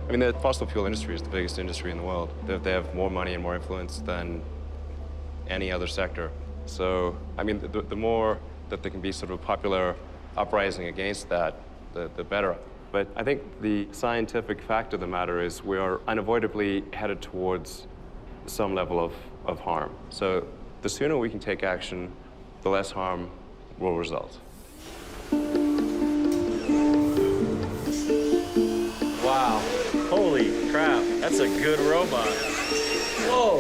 I mean, the fossil fuel industry is the biggest industry in the world. They have more money and more influence than any other sector. So, I mean, the more that there can be sort of a popular uprising against that, the better. But I think the scientific fact of the matter is we are unavoidably headed towards some level of harm. So the sooner we can take action, the less harm will result. Wow. Holy crap. That's a good robot. Whoa.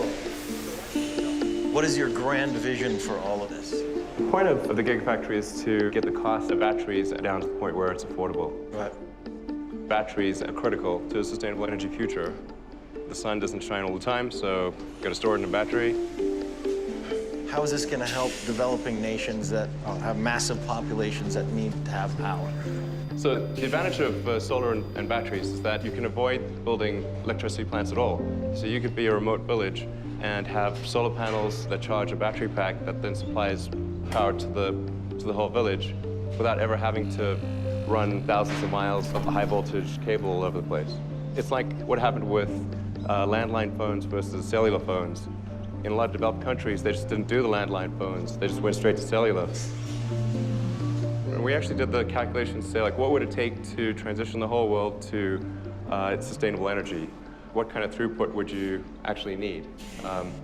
What is your grand vision for all of this? The point of the Gigafactory is to get the cost of batteries down to the point where it's affordable. Right. Batteries are critical to a sustainable energy future. The sun doesn't shine all the time, so you've got to store it in a battery. How is this going to help developing nations that have massive populations that need to have power? So the advantage of solar and batteries is that you can avoid building electricity plants at all. So you could be a remote village and have solar panels that charge a battery pack that then supplies power to the whole village without ever having to run thousands of miles of high voltage cable all over the place. It's like what happened with landline phones versus cellular phones. In a lot of developed countries, they just didn't do the landline phones. They just went straight to cellular. And we actually did the calculations to say, like, what would it take to transition the whole world to sustainable energy? What kind of throughput would you actually need?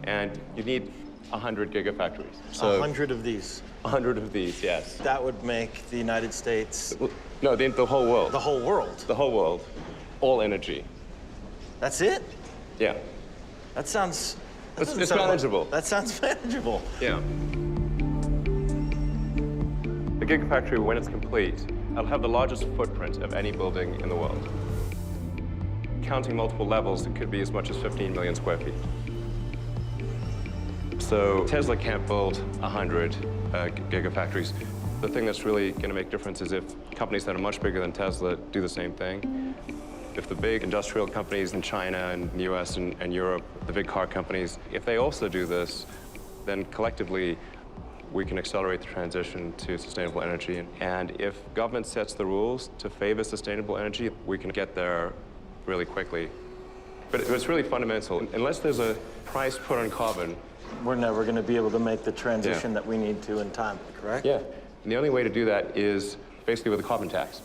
And you need 100 gigafactories. So 100 of these? 100 of these, yes. That would make the United States... No, the whole world. The whole world? The whole world. All energy. That's it? Yeah. That sounds... It's manageable. That sounds manageable. Yeah. The Gigafactory, when it's complete, it'll have the largest footprint of any building in the world. Counting multiple levels, it could be as much as 15 million square feet. So Tesla can't build 100 gigafactories. The thing that's really going to make a difference is if companies that are much bigger than Tesla do the same thing. If the big industrial companies in China and the US and Europe, the big car companies, if they also do this, then collectively we can accelerate the transition to sustainable energy. And if government sets the rules to favor sustainable energy, we can get there really quickly. But it's really fundamental. Unless there's a price put on carbon, we're never going to be able to make the transition that we need to in time, correct? Yeah. And the only way to do that is basically with a carbon tax.